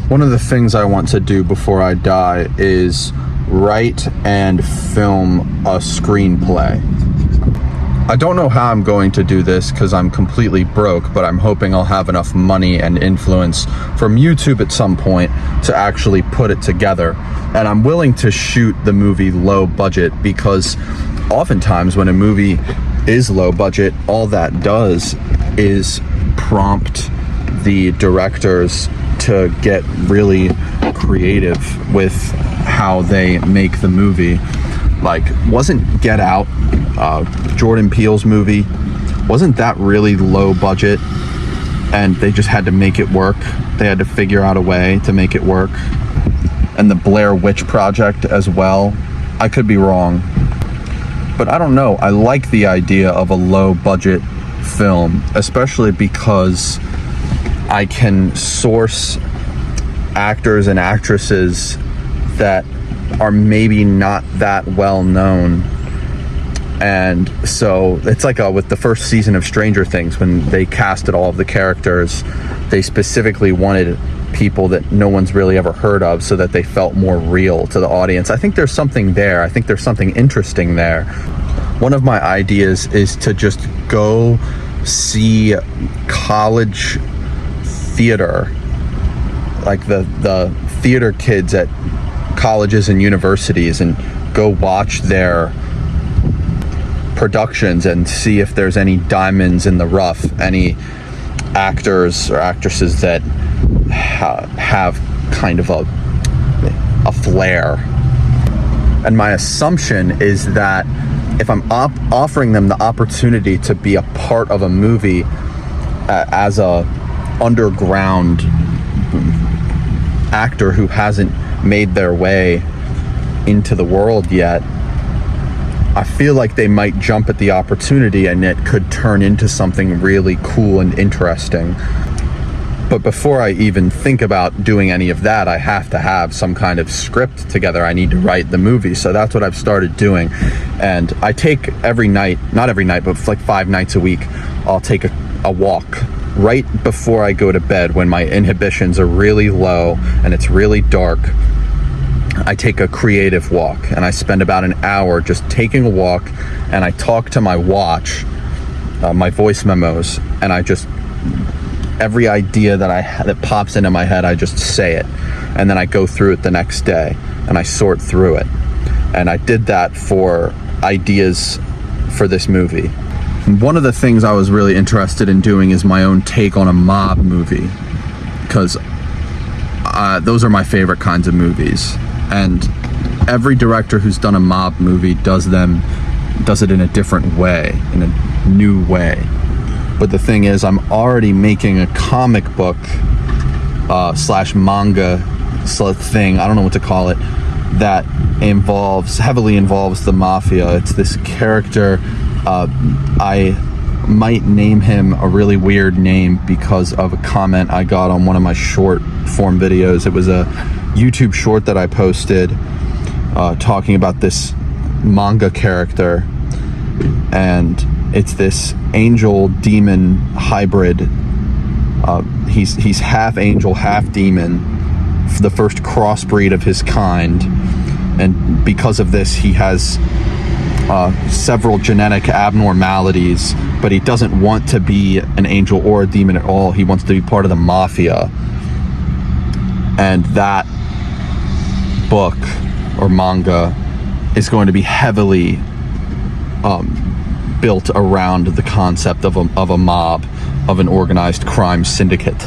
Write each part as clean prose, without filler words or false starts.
One of the things I want to do before I die is write and film a screenplay. I don't know how I'm going to do this because I'm completely broke, but I'm hoping I'll have enough money and influence from YouTube at some point to actually put it together. And I'm willing to shoot the movie low budget because oftentimes when a movie is low budget, all that does is prompt the directors to get really creative with how they make the movie. Like, wasn't Get Out, Jordan Peele's movie, wasn't that really low budget? And they just had to make it work. They had to figure out a way to make it work. And the Blair Witch Project as well. I could be wrong, but I don't know. I like the idea of a low budget film, especially because I can source actors and actresses that are maybe not that well known. And so it's like with the first season of Stranger Things, when they casted all of the characters, they specifically wanted people that no one's really ever heard of so that they felt more real to the audience. I think there's something there. I think there's something interesting there. One of my ideas is to just go see college theater, like the theater kids at colleges and universities, and go watch their productions and see if there's any diamonds in the rough, any actors or actresses that have kind of a flair. And my assumption is that if I'm offering them the opportunity to be a part of a movie as a underground actor who hasn't made their way into the world yet, I feel like they might jump at the opportunity and it could turn into something really cool and interesting. But before I even think about doing any of that, I have to have some kind of script together. I need to write the movie. So that's what I've started doing. And I take every night, not every night, but like 5 nights a week, I'll take a walk right before I go to bed when my inhibitions are really low and it's really dark. I take a creative walk and I spend about an hour just taking a walk, and I talk to my watch, my voice memos, and I just, every idea that pops into my head, I just say it, and then I go through it the next day and I sort through it. And I did that for ideas for this movie. One of the things I was really interested in doing is my own take on a mob movie, because those are my favorite kinds of movies. And every director who's done a mob movie does it in a different way, in a new way. But the thing is, I'm already making a comic book slash manga thing, I don't know what to call it, that heavily involves the mafia. It's this character, I might name him a really weird name because of a comment I got on one of my short form videos. It was a YouTube short that I posted talking about this manga character, and it's this angel demon hybrid. He's half angel, half demon, the first crossbreed of his kind, and because of this he has several genetic abnormalities, but he doesn't want to be an angel or a demon at all. He wants to be part of the mafia. And that book or manga is going to be heavily built around the concept of a mob, of an organized crime syndicate.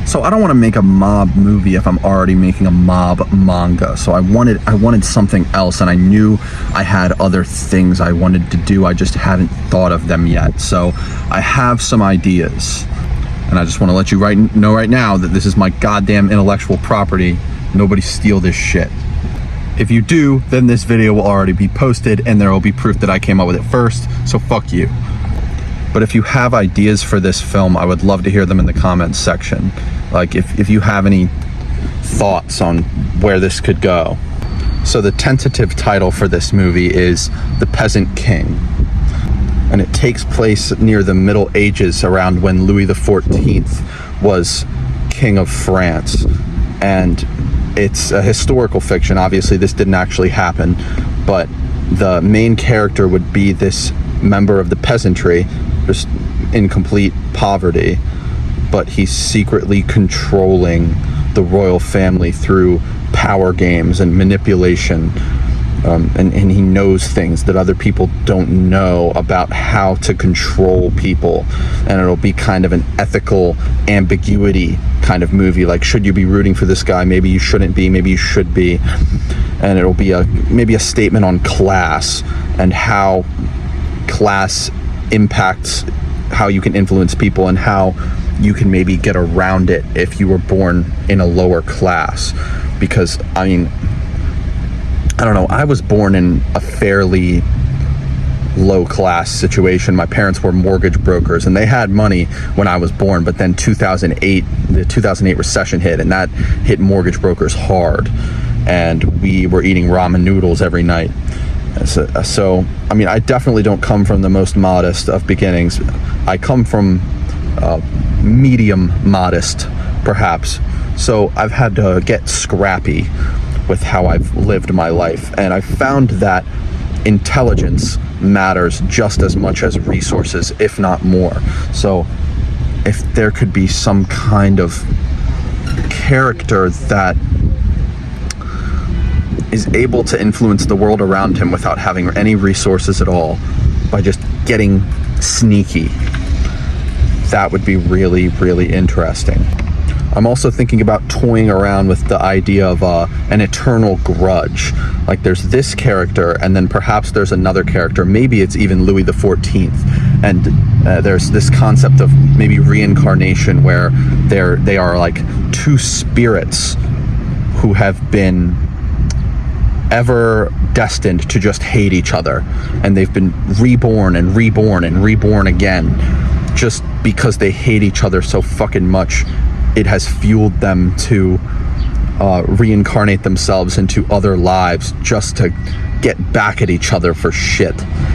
So I don't want to make a mob movie if I'm already making a mob manga. So I wanted something else, and I knew I had other things I wanted to do. I just hadn't thought of them yet. So I have some ideas, and I just want to let you know right now that this is my goddamn intellectual property. Nobody steal this shit. If you do, then this video will already be posted and there will be proof that I came up with it first, so fuck you. But if you have ideas for this film, I would love to hear them in the comments section. Like if you have any thoughts on where this could go. So the tentative title for this movie is The Peasant King. And it takes place near the Middle Ages, around when Louis XIV was King of France. and it's a historical fiction. Obviously, this didn't actually happen, but the main character would be this member of the peasantry, just in complete poverty, but he's secretly controlling the royal family through power games and manipulation, and he knows things that other people don't know about how to control people, and it'll be kind of an ethical ambiguity kind of movie, like, should you be rooting for this guy? Maybe you shouldn't be, maybe you should be. And it'll be maybe a statement on class and how class impacts how you can influence people, and how you can maybe get around it if you were born in a lower class. Because, I mean, I don't know, I was born in a fairly low class situation. My parents were mortgage brokers, and they had money when I was born, but then the 2008 recession hit, and that hit mortgage brokers hard, and we were eating ramen noodles every night. So I mean, I definitely don't come from the most modest of beginnings. I come from medium modest, perhaps. So I've had to get scrappy with how I've lived my life, and I found that intelligence matters just as much as resources, if not more. So if there could be some kind of character that is able to influence the world around him without having any resources at all, by just getting sneaky, that would be really, really interesting. I'm also thinking about toying around with the idea of an eternal grudge. Like, there's this character, and then perhaps there's another character. Maybe it's even Louis XIV, and there's this concept of maybe reincarnation, where they are like two spirits who have been ever destined to just hate each other, and they've been reborn and reborn and reborn again, just because they hate each other so fucking much. It has fueled them to reincarnate themselves into other lives just to get back at each other for shit.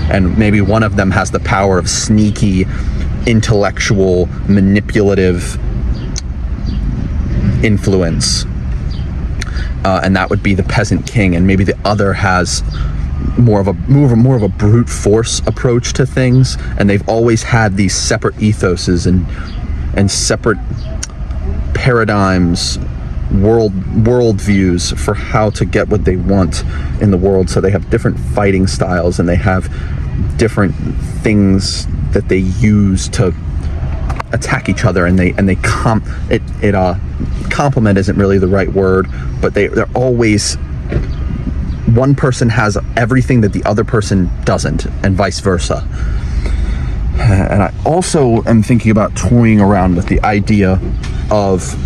And maybe one of them has the power of sneaky, intellectual, manipulative influence, and that would be the peasant king. And maybe the other has more of a brute force approach to things, and they've always had these separate ethoses and separate paradigms, worldviews for how to get what they want in the world. So they have different fighting styles, and they have different things that they use to attack each other, and compliment isn't really the right word, but they're always, one person has everything that the other person doesn't, and vice versa. And I also am thinking about toying around with the idea of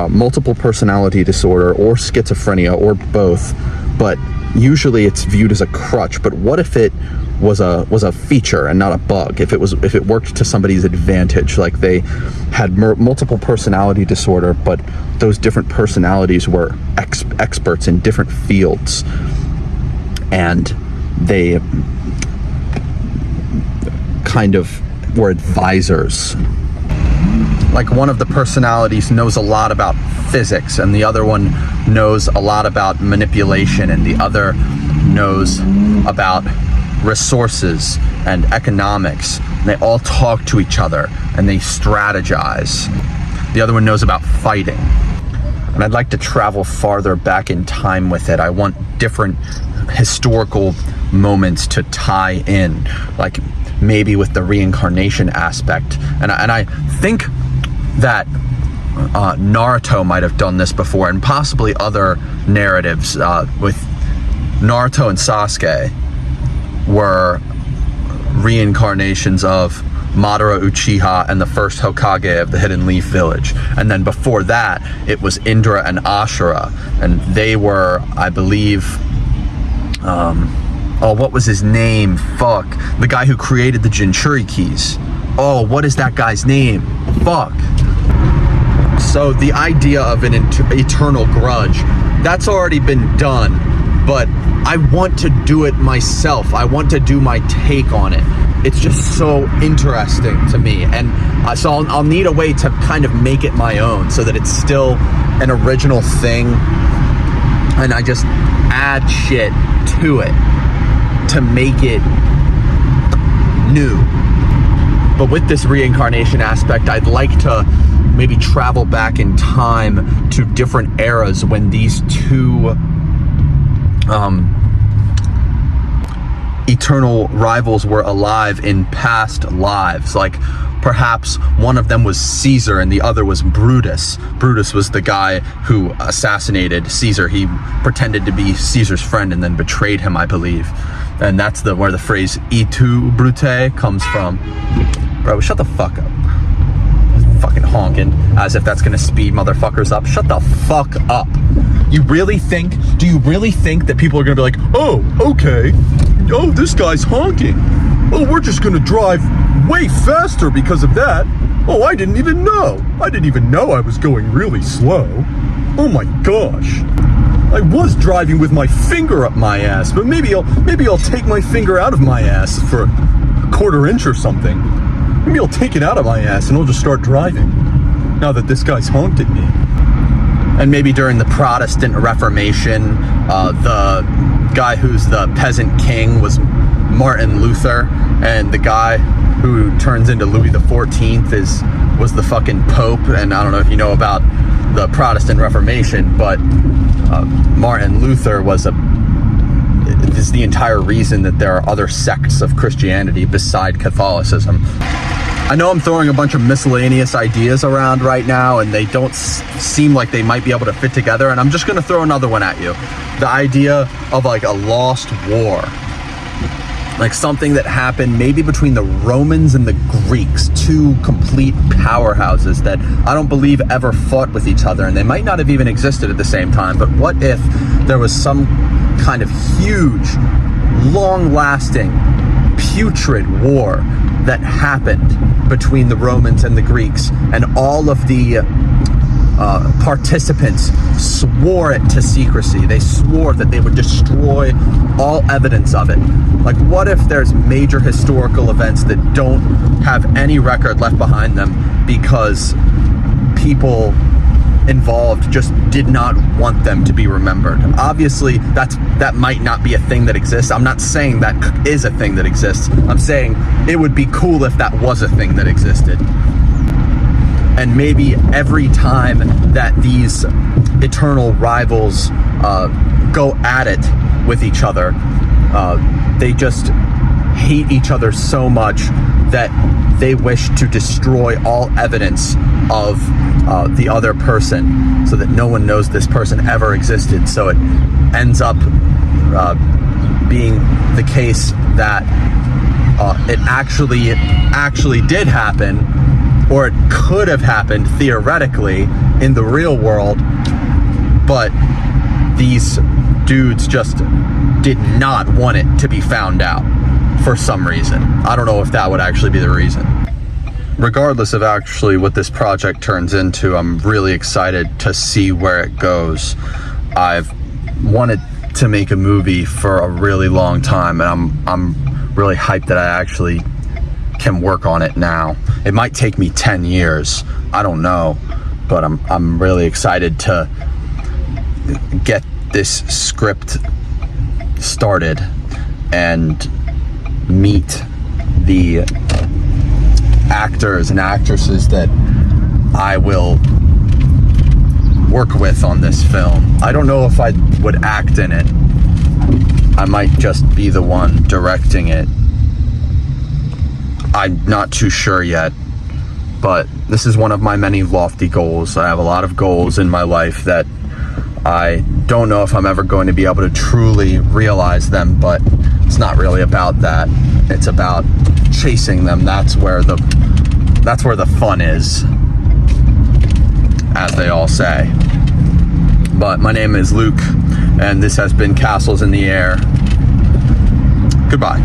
multiple personality disorder, or schizophrenia, or both, but usually it's viewed as a crutch. But what if it was a feature and not a bug? If it worked to somebody's advantage, like they had multiple personality disorder, but those different personalities were experts in different fields, and they kind of were advisors. Like, one of the personalities knows a lot about physics, and the other one knows a lot about manipulation, and the other knows about resources and economics. And they all talk to each other, and they strategize. The other one knows about fighting. And I'd like to travel farther back in time with it. I want different historical moments to tie in, like maybe with the reincarnation aspect. And I think that Naruto might have done this before, and possibly other narratives with Naruto and Sasuke were reincarnations of Madara Uchiha and the first Hokage of the Hidden Leaf Village. And then before that, it was Indra and Ashura, and they were, I believe, what was his name? Fuck. The guy who created the Jinchurikis. Oh, what is that guy's name? Fuck. So the idea of an eternal grudge, that's already been done, but I want to do it myself. I want to do my take on it. it's just so interesting to me. And so I'll need a way to kind of make it my own so that it's still an original thing, and I just add shit to it to make it new. But with this reincarnation aspect, I'd like to maybe travel back in time to different eras when these two eternal rivals were alive in past lives. Like perhaps one of them was Caesar and the other was Brutus. Brutus was the guy who assassinated Caesar. He pretended to be Caesar's friend and then betrayed him, I believe. And that's where the phrase "et tu, Brute" comes from. Bro, shut the fuck up. Fucking honking as if that's gonna speed motherfuckers up. Shut the fuck up. Do you really think that people are gonna be like, oh, okay, oh, this guy's honking, oh, we're just gonna drive way faster because of that? Oh, I didn't even know I was going really slow. Oh my gosh, I was driving with my finger up my ass, but maybe I'll take my finger out of my ass for a quarter inch or something. Maybe I'll take it out of my ass and I'll just start driving now that this guy's honked at me. And maybe during the Protestant Reformation, the guy who's the peasant king was Martin Luther, and the guy who turns into Louis XIV was the fucking Pope. And I don't know if you know about the Protestant Reformation, but Martin Luther is the entire reason that there are other sects of Christianity beside Catholicism. I know I'm throwing a bunch of miscellaneous ideas around right now, and they don't seem like they might be able to fit together, and I'm just gonna throw another one at you. The idea of like a lost war. Like something that happened maybe between the Romans and the Greeks, two complete powerhouses that I don't believe ever fought with each other, and they might not have even existed at the same time. But what if there was some kind of huge, long-lasting, putrid war that happened between the Romans and the Greeks, and all of the participants swore it to secrecy. They swore that they would destroy all evidence of it. Like, what if there's major historical events that don't have any record left behind them because people involved just did not want them to be remembered? Obviously, that might not be a thing that exists. I'm not saying that is a thing that exists. I'm saying it would be cool if that was a thing that existed. And maybe every time that these eternal rivals go at it with each other, they just hate each other so much that they wish to destroy all evidence of the other person so that no one knows this person ever existed. So it ends up being the case that it actually did happen, or it could have happened theoretically in the real world, but these dudes just did not want it to be found out for some reason. I don't know if that would actually be the reason. Regardless of actually what this project turns into, I'm really excited to see where it goes. I've wanted to make a movie for a really long time, and I'm really hyped that I actually can work on it now. It might take me 10 years, I don't know, but I'm really excited to get this script started and meet the actors and actresses that I will work with on this film. I don't know if I would act in it. I might just be the one directing it. I'm not too sure yet, but this is one of my many lofty goals. I have a lot of goals in my life that I don't know if I'm ever going to be able to truly realize them, but it's not really about that. It's about chasing them. That's where the fun is, as they all say. But my name is Luke, and this has been Castles in the Air. Goodbye.